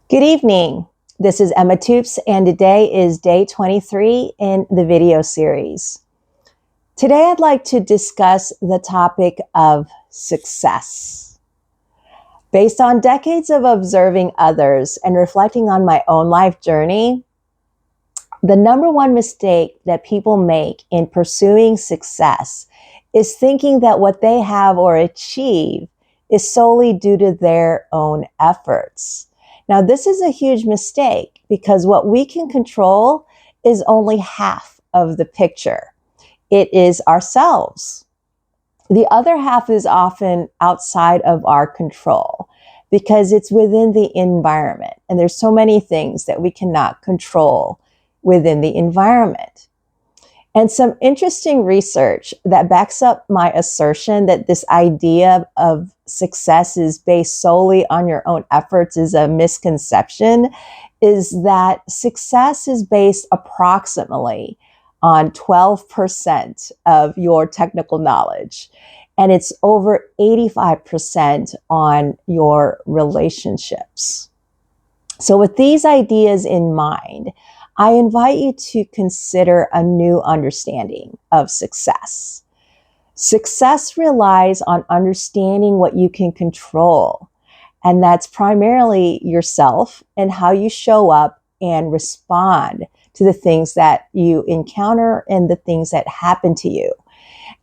Good evening. This is Emma Toops, and today is day 23 in the video series. Today, I'd like to discuss the topic of success. Based on decades of observing others and reflecting on my own life journey, the number one mistake that people make in pursuing success is thinking that what they have or achieve is solely due to their own efforts. Now, this is a huge mistake because what we can control is only half of the picture. It is ourselves. The other half is often outside of our control because it's within the environment. And there's so many things that we cannot control within the environment. And some interesting research that backs up my assertion that this idea of success is based solely on your own efforts is a misconception is that success is based approximately on 12% of your technical knowledge. And it's over 85% on your relationships. So with these ideas in mind, I invite you to consider a new understanding of success. Success relies on understanding what you can control, and that's primarily yourself and how you show up and respond to the things that you encounter and the things that happen to you.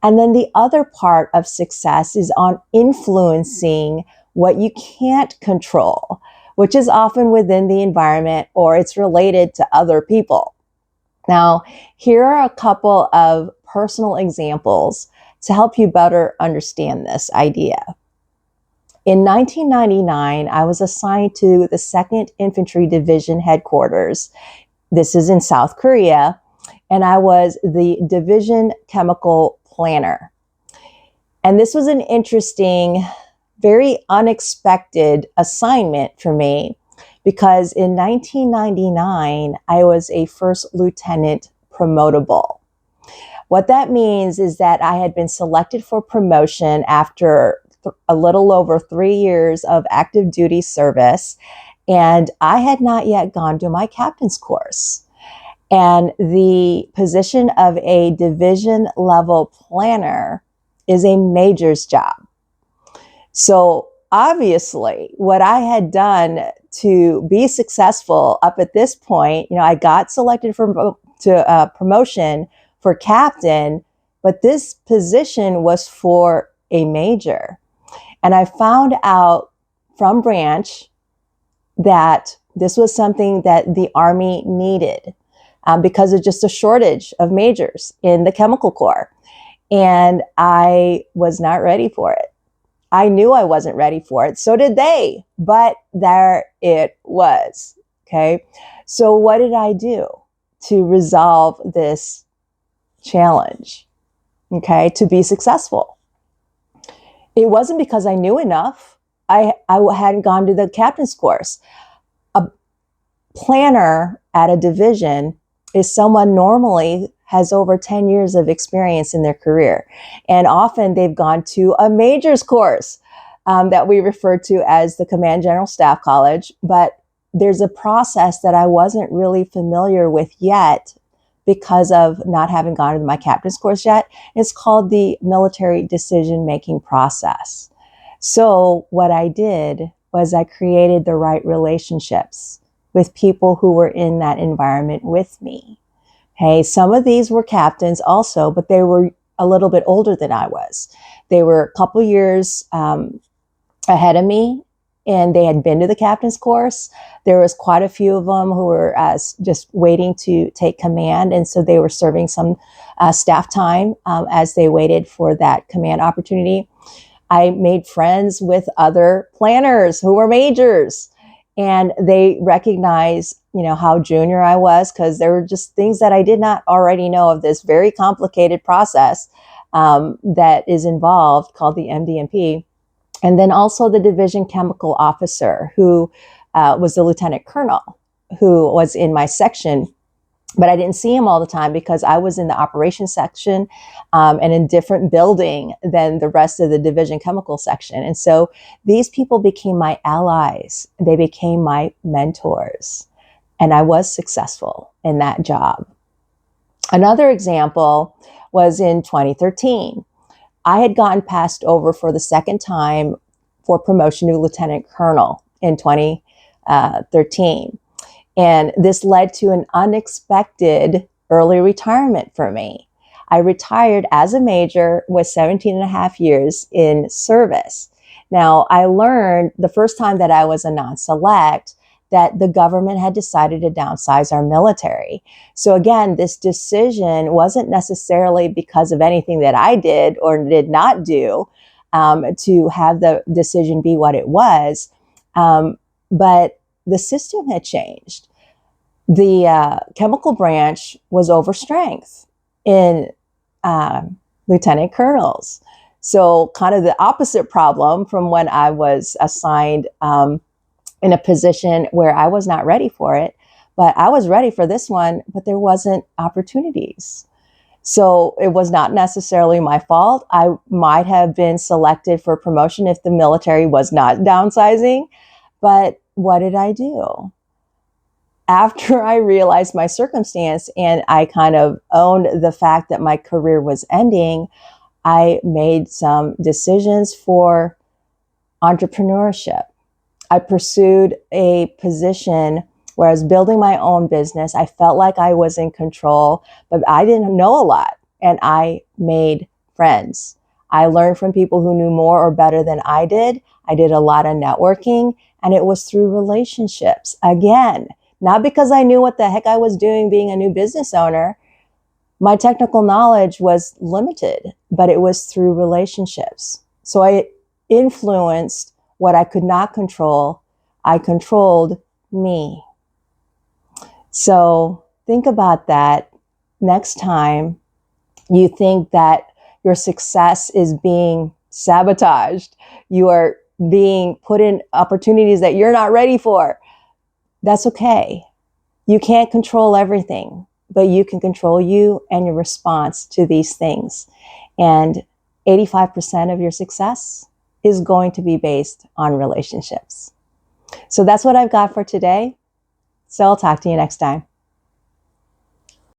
And then the other part of success is on influencing what you can't control, which is often within the environment or it's related to other people. Now, here are a couple of personal examples to help you better understand this idea. In 1999, I was assigned to the 2nd Infantry Division headquarters. This is in South Korea, and I was the division chemical planner. And this was an interesting, very unexpected assignment for me because in 1999, I was a first lieutenant promotable. What that means is that I had been selected for promotion after a little over 3 years of active duty service, and I had not yet gone to my captain's course. And the position of a division level planner is a major's job. So obviously, what I had done to be successful up at this point, I got selected for promotion for captain, but this position was for a major. And I found out from branch that this was something that the Army needed because of just a shortage of majors in the chemical corps. And I was not ready for it. I knew I wasn't ready for it. So did they, but there it was. Okay. So what did I do to resolve this challenge? Okay. To be successful. It wasn't because I knew enough. I hadn't gone to the captain's course. A planner at a division is someone normally has over 10 years of experience in their career. And often they've gone to a major's course that we refer to as the Command General Staff College. But there's a process that I wasn't really familiar with yet because of not having gone to my captain's course yet. It's called the military decision-making process. So what I did was I created the right relationships with people who were in that environment with me. Hey, some of these were captains also, but they were a little bit older than I was. They were a couple years ahead of me, and they had been to the captain's course. There was quite a few of them who were just waiting to take command, and so they were serving some staff time as they waited for that command opportunity. I made friends with other planners who were majors, and they recognized how junior I was because there were just things that I did not already know of this very complicated process that is involved called the MD&P. And then also the division chemical officer who was the lieutenant colonel who was in my section. But I didn't see him all the time because I was in the operations section and in different building than the rest of the division chemical section. And so these people became my allies. They became my mentors. And I was successful in that job. Another example was in 2013. I had gotten passed over for the second time for promotion to lieutenant colonel in 2013. And this led to an unexpected early retirement for me. I retired as a major with 17 and a half years in service. Now, I learned the first time that I was a non-select that the government had decided to downsize our military. So again, this decision wasn't necessarily because of anything that I did or did not do to have the decision be what it was. But the system had changed. The chemical branch was overstrength in lieutenant colonels. So kind of the opposite problem from when I was assigned in a position where I was not ready for it. But I was ready for this one, but there wasn't opportunities. So it was not necessarily my fault. I might have been selected for promotion if the military was not downsizing. But what did I do? After I realized my circumstance and I kind of owned the fact that my career was ending, I made some decisions for entrepreneurship. I pursued a position where I was building my own business. I felt like I was in control, but I didn't know a lot, and I made friends. I learned from people who knew more or better than I did. I did a lot of networking, and it was through relationships. Again, not because I knew what the heck I was doing being a new business owner. My technical knowledge was limited, but it was through relationships. So I influenced what I could not control. I controlled me. So think about that next time you think that your success is being sabotaged. You are being put in opportunities that you're not ready for. That's okay. You can't control everything, but you can control you and your response to these things. And 85% of your success is going to be based on relationships. So that's what I've got for today. So I'll talk to you next time.